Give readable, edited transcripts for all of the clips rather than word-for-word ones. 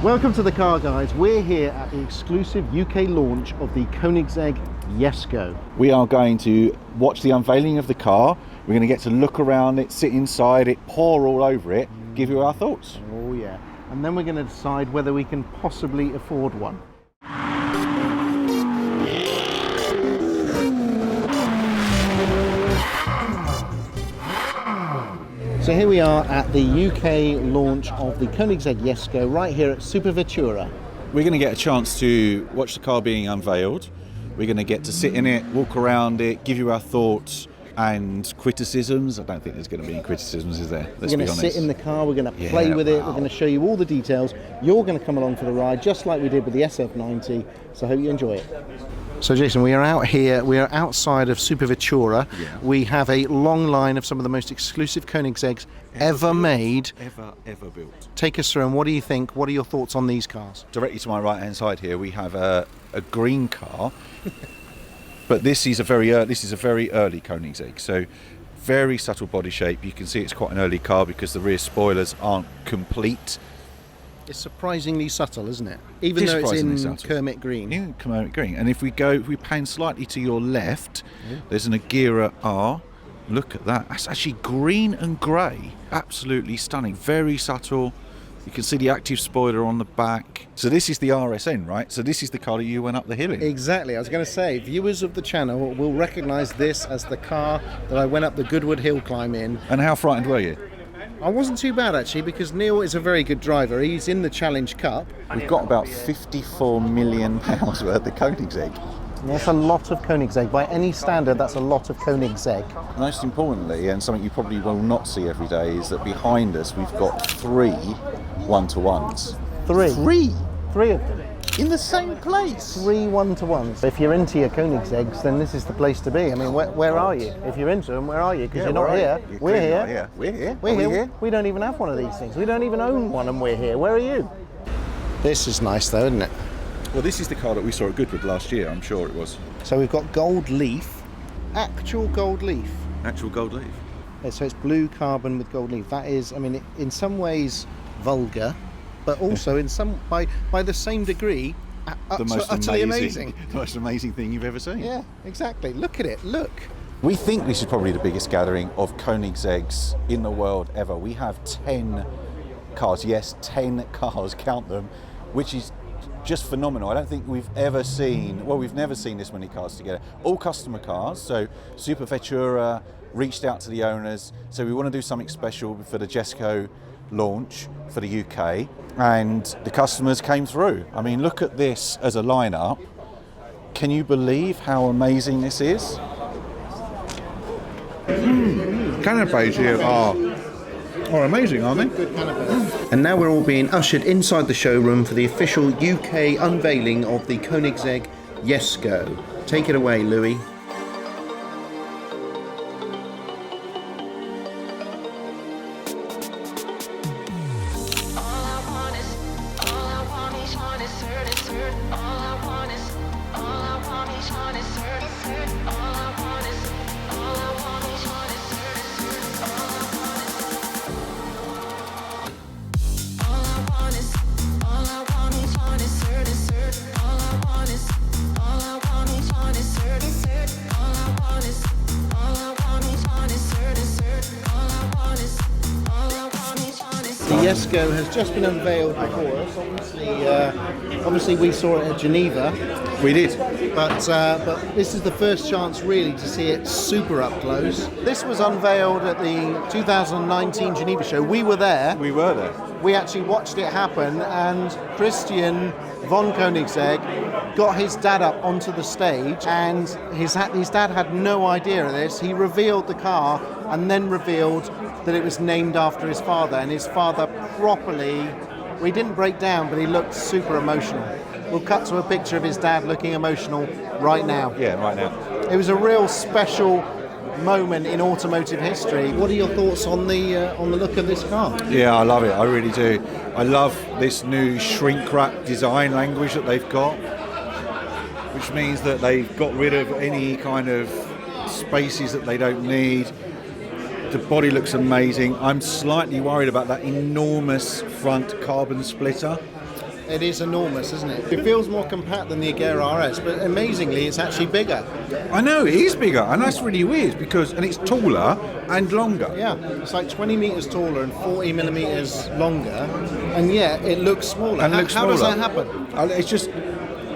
Welcome to the Car Guys. We're here at the exclusive UK launch of the Koenigsegg JESKO. We are going to watch the unveiling of the car. We're going to get to look around it, sit inside it, pour all over it, give you our thoughts. Oh yeah. And then we're going to decide whether we can possibly afford one. So here we are at the UK launch of the Koenigsegg JESKO right here at Supervettura. We're going to get a chance to watch the car being unveiled. We're going to get to sit in it, walk around it, give you our thoughts and criticisms. I don't think there's going to be any criticisms, is there? Let's we're going to sit in the car, we're going to play with it, we're going to show you all the details. You're going to come along for the ride, just like we did with the SF90, so I hope you enjoy it. So Jason, we are out here, we are outside of Supervettura. Yeah. We have a long line of some of the most exclusive Koenigseggs ever made. Ever built. Take us through, and what do you think? What are your thoughts on these cars? Directly to my right hand side here, we have a green car. But this is a very early Koenigsegg, so very subtle body shape. You can see it's quite an early car because the rear spoilers aren't complete. It's surprisingly subtle, isn't it? Even though it's in Kermit green. In Kermit green. And if we pan slightly to your left, there's an Agera R. Look at that. That's actually green and grey. Absolutely stunning. Very subtle. You can see the active spoiler on the back. So this is the RSN, right? So this is the car that you went up the hill in. Exactly. I was going to say, viewers of the channel will recognise this as the car that I went up the Goodwood Hill climb in. And how frightened were you? I wasn't too bad actually, because Neil is a very good driver. He's in the Challenge Cup. We've got about £54 million worth of Koenigsegg. That's a lot of Koenigsegg. By any standard, that's a lot of Koenigsegg. Most importantly, and something you probably will not see every day, is that behind us we've got 3 one-to-ones. Three of them. In the same place. 3 one-to-ones. If you're into your Koenigseggs, then this is the place to be. I mean, where are you? If you're into them, where are you? Because you're not here. We're here. We're here. We don't even have one of these things. We don't even own one, and we're here. Where are you? This is nice though, isn't it? Well, this is the car that we saw at Goodwood last year, I'm sure it was. So we've got gold leaf. Actual gold leaf. Actual gold leaf. Yeah, so it's blue carbon with gold leaf. That is, I mean, in some ways vulgar, but also in some by the same degree utterly amazing. The most amazing thing you've ever seen. Yeah, exactly. Look at it. Look. We think this is probably the biggest gathering of Koenigseggs in the world ever. We have 10 cars. Yes, 10 cars. Count them, which is just phenomenal. I don't think we've ever seen. Well, we've never seen this many cars together. All customer cars. So Supervettura reached out to the owners. So we want to do something special for the JESKO launch for the UK, and the customers came through. I mean, look at this as a lineup. Can you believe how amazing this is? Canapés here are amazing, aren't they? And now we're all being ushered inside the showroom for the official UK unveiling of the Koenigsegg JESKO. Take it away, Louis. The JESKO has just been unveiled before us. Obviously we saw it at Geneva. We did. But this is the first chance really to see it super up close. This was unveiled at the 2019 Geneva show. We were there. We were there. We actually watched it happen, and Christian von Koenigsegg got his dad up onto the stage, and his dad had no idea of this. He revealed the car and then revealed that it was named after his father, and his father properly, we didn't break down, but he looked super emotional. We'll cut to a picture of his dad looking emotional right now. Yeah, right now. It was a real special moment in automotive history. What are your thoughts on the look of this car? Yeah, I love it. I really do. I love this new shrink wrap design language that they've got, which means that they've got rid of any kind of spaces that they don't need. The body looks amazing. I'm slightly worried about that enormous front carbon splitter. It is enormous, isn't it? It feels more compact than the Agera RS, but amazingly, it's actually bigger. I know, it is bigger, and that's really weird and it's taller and longer. Yeah, it's like 20 metres taller and 40 millimetres longer, and yet it looks smaller. And how does that happen? It's just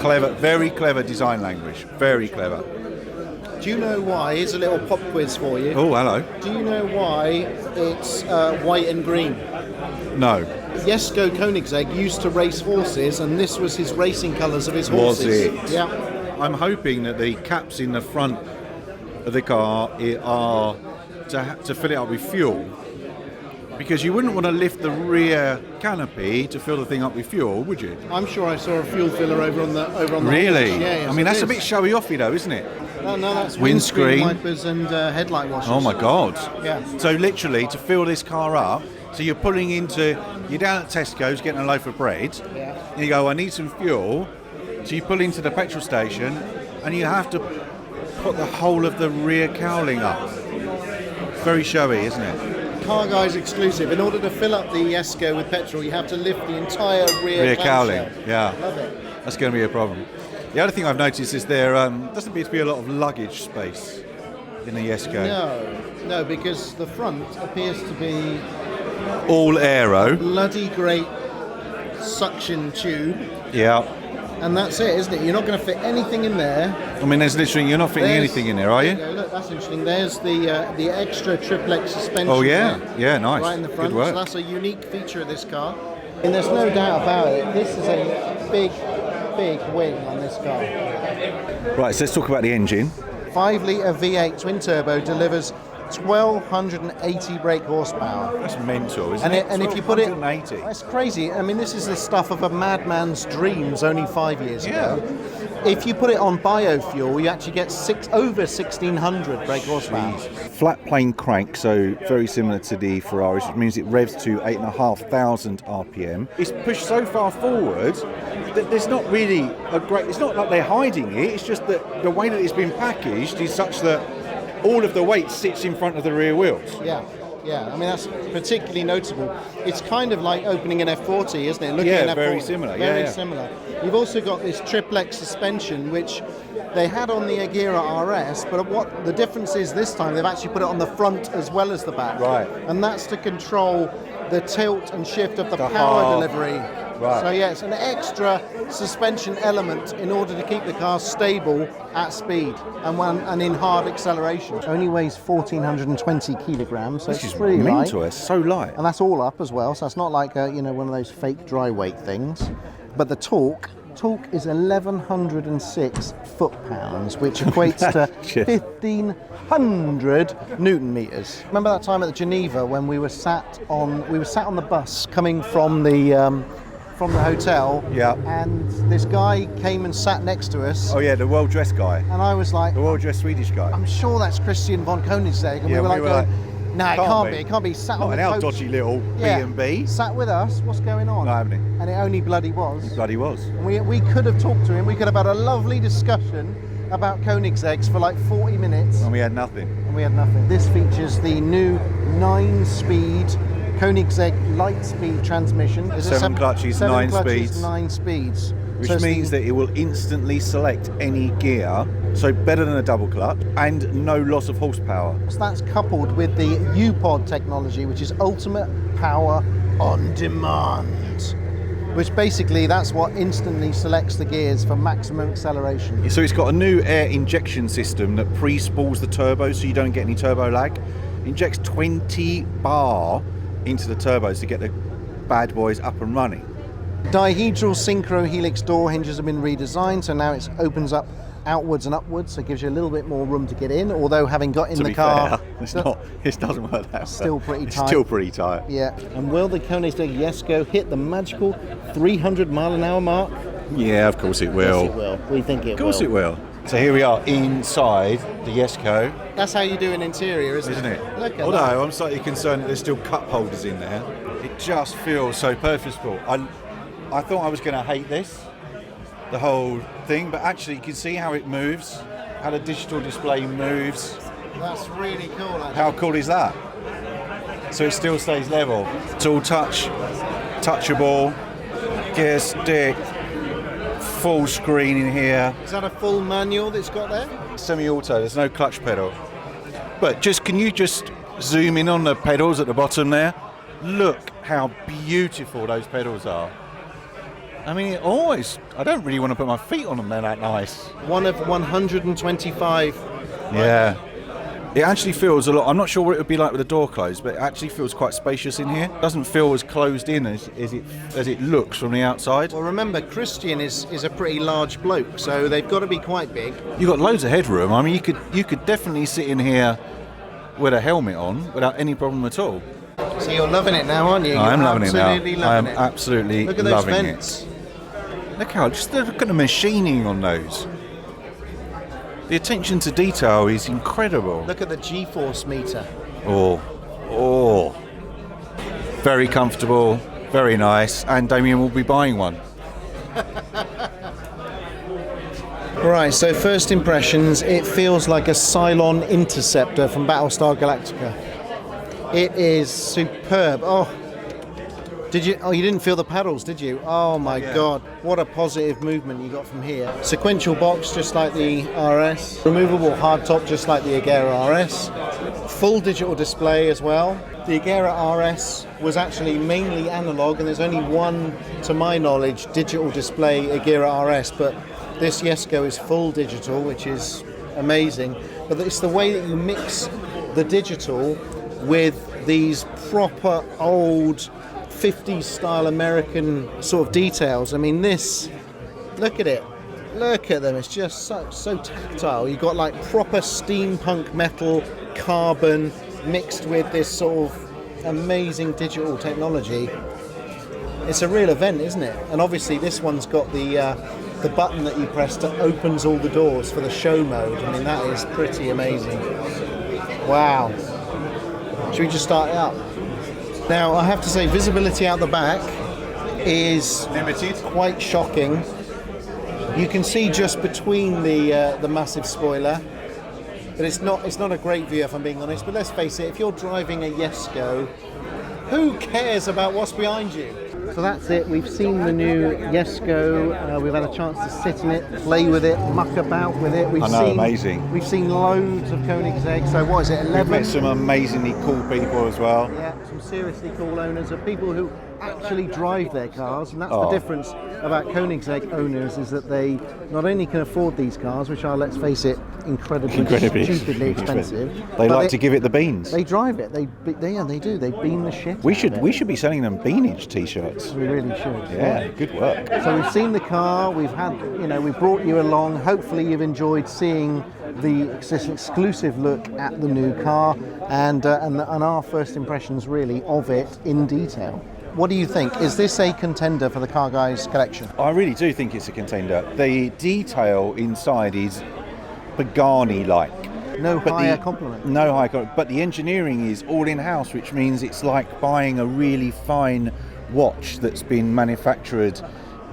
clever, very clever design language, very clever. Do you know why? Here's a little pop quiz for you. Oh, hello. Do you know why it's white and green? No. JESKO Koenigsegg used to race horses, and this was his racing colours of his horses. Was it? Yeah. I'm hoping that the caps in the front of the car are to fill it up with fuel, because you wouldn't want to lift the rear canopy to fill the thing up with fuel, would you? I'm sure I saw a fuel filler over on the Really? horse. Yeah, yes, I mean, that's is. a bit showy-offy though, isn't it? No, that's windscreen wipers and headlight washers. Oh my God. Yeah. So literally, to fill this car up, so you're down at Tesco's getting a loaf of bread, Yeah. and you go, I need some fuel, so you pull into the petrol station, and you have to put the whole of the rear cowling up. Very showy, isn't it? Car Guys exclusive. In order to fill up the JESKO with petrol, you have to lift the entire Rear cowling, clamshell. yeah. Love it. That's going to be a problem. The other thing I've noticed is there doesn't appear to be a lot of luggage space in the JESKO. No, because the front appears to be All aero. bloody great suction tube, Yeah. and that's it, isn't it? You're not going to fit anything in there. I mean, you're not fitting anything in there, are you? Yeah, look, that's interesting. There's the extra triplex suspension. Oh yeah, there, yeah, nice. right in the front. Good work. So that's a unique feature of this car. And there's no doubt about it. This is a big win on this car. Right, so let's talk about the engine. 5-litre V8 twin turbo delivers 1,280 brake horsepower. That's mental, isn't it? And if you put it, 180. that's crazy. I mean, this is the stuff of a madman's dreams only 5 years Yeah. ago. If you put it on biofuel, you actually get over 1,600 brake horsepower. Flat plane crank, so very similar to the Ferraris, which means it revs to 8,500 RPM. It's pushed so far forward that there's not really it's not like they're hiding it, it's just that the way that it's been packaged is such that all of the weight sits in front of the rear wheels. Yeah. I mean, that's particularly notable. It's kind of like opening an F40, isn't it? Looking Yeah, at an very F40. similar, Very yeah. similar. You've also got this triplex suspension, which they had on the Agera RS, but what the difference is this time, they've actually put it on the front as well as the back. Right. And that's to control the tilt and shift of the The power half. delivery. Right. So yeah, it's an extra suspension element in order to keep the car stable at speed and in hard acceleration. It only weighs 1,420 kilograms, so This it's is really light. mental, it's so light. And that's all up as well, so it's not like one of those fake dry weight things. But the torque is 1,106 foot-pounds, which equates to Shit. 1,500 newton meters. Remember that time at Geneva when we were sat on the bus coming from the hotel, Yeah. and this guy came and sat next to us, Oh yeah, the well-dressed guy. and I was like, The well-dressed Swedish guy. I'm sure that's Christian von Koenigsegg, and Yeah, we were like, like, no, it can't be. It can't be. Sat Not on in the our coach. dodgy little Yeah. B&B. Sat with us. What's going on? No, haven't he? And it only bloody was. Bloody was. We could have talked to him. We could have had a lovely discussion about Koenigseggs for like 40 minutes, And we had nothing. and we had nothing. This features the new 9-speed Koenigsegg Lightspeed transmission. Is it 7 clutches, 7 9 clutches, speeds. 9 speeds. Which So it's means that it will instantly select any gear, so better than a double clutch, and no loss of horsepower. So that's coupled with the U-Pod technology, which is ultimate power on demand. Which basically, that's what instantly selects the gears for maximum acceleration. So it's got a new air injection system that pre-spools the turbo so you don't get any turbo lag. Injects 20 bar into the turbos to get the bad boys up and running. Dihedral synchro helix door hinges have been redesigned, so now it opens up outwards and upwards, so it gives you a little bit more room to get in, although having got in To the be car, fair, it doesn't work that Still well. pretty It's tight. still pretty tight. yeah. And will the Koenigsegg JESKO hit the magical 300 mile an hour mark? Yeah, of course it will. Yes, it will. We think it will. Of course it will. So here we are inside the JESKO, That's how you do an interior, isn't isn't it? Look at Although that. I'm slightly concerned that there's still cup holders in there. It just feels so purposeful. I thought I was going to hate this, the whole thing, but actually you can see how it moves, how the digital display moves. That's really cool, actually. How cool is that? So it still stays level. It's all touchable. gear stick, full screen in here. Is that a full manual that's got there? Semi-auto, there's no clutch pedal. But can you just zoom in on the pedals at the bottom there? Look how beautiful those pedals are. I mean, I don't really want to put my feet on them, they're that nice. One of 125. Yeah. It actually feels a lot, I'm not sure what it would be like with the door closed, but it actually feels quite spacious in here. It doesn't feel as closed in as it looks from the outside. Well, remember, Christian is a pretty large bloke, so they've got to be quite big. You've got loads of headroom. I mean, you could definitely sit in here with a helmet on without any problem at all. So you're loving it now, aren't you? I am loving it now. I am it. absolutely Look at those loving vents. it. Look at the machining on those. The attention to detail is incredible. Look at the G-force meter. Oh. Very comfortable, very nice, and Damien will be buying one. Right, so first impressions, it feels like a Cylon Interceptor from Battlestar Galactica. It is superb. You didn't feel the pedals, did you? Oh my God, what a positive movement you got from here. Sequential box, just like the RS. Removable hardtop, just like the Agera RS. Full digital display as well. The Agera RS was actually mainly analog, and there's only one, to my knowledge, digital display Agera RS, but this JESKO is full digital, which is amazing. But it's the way that you mix the digital with these proper old 50s style American sort of details. I mean, look at it. Look at them. It's just so tactile. You've got like proper steampunk metal, carbon, mixed with this sort of amazing digital technology. It's a real event, isn't it? And obviously this one's got the button that you press that opens all the doors for the show mode. I mean, that is pretty amazing. Wow. Should we just start it up? Now, I have to say, visibility out the back is limited, quite shocking. You can see just between the massive spoiler, but it's not a great view, if I'm being honest. But let's face it, if you're driving a JESKO, who cares about what's behind you? So that's it. We've seen the new JESKO. We've had a chance to sit in it, play with it, muck about with it. Amazing. We've seen loads of Koenigseggs. So what is it, 11? We've met some amazingly cool people as well. Yeah, some seriously cool owners of people who actually drive their cars, and that's the difference about Koenigsegg owners, is that they not only can afford these cars, which are, let's face it, incredibly stupidly expensive. They like to give it the beans. They drive it. They do. They bean the shit. We should be selling them beanage t-shirts. We really should. Yeah, good work. So we've seen the car. We've brought you along. Hopefully you've enjoyed seeing this exclusive look at the new car and our first impressions really of it in detail. What do you think? Is this a contender for the Car Guys collection? I really do think it's a contender. The detail inside is Pagani-like. No higher compliment. No higher compliment. But the engineering is all in-house, which means it's like buying a really fine watch that's been manufactured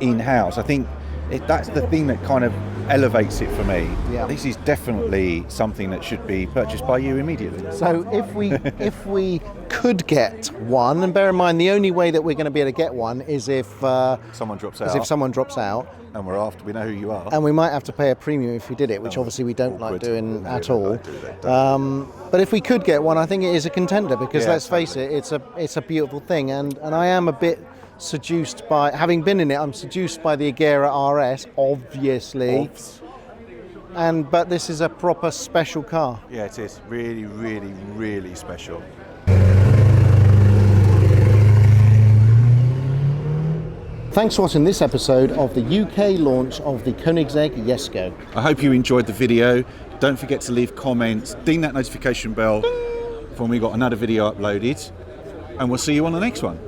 in-house. I think that's the thing that kind of elevates it for me. Yeah. This is definitely something that should be purchased by you immediately. So if we could get one, and bear in mind the only way that we're going to be able to get one is if someone drops out. And we know who you are. And we might have to pay a premium if we did it, which obviously we don't like doing at all. But if we could get one, I think it is a contender because let's face it, it's a beautiful thing, and I am a bit seduced by, having been in it, I'm seduced by the Agera RS, obviously. But this is a proper special car. Yeah, it is. Really, really, really special. Thanks for watching this episode of the UK launch of the Koenigsegg JESKO. I hope you enjoyed the video. Don't forget to leave comments, ding that notification bell for when we got another video uploaded, and we'll see you on the next one.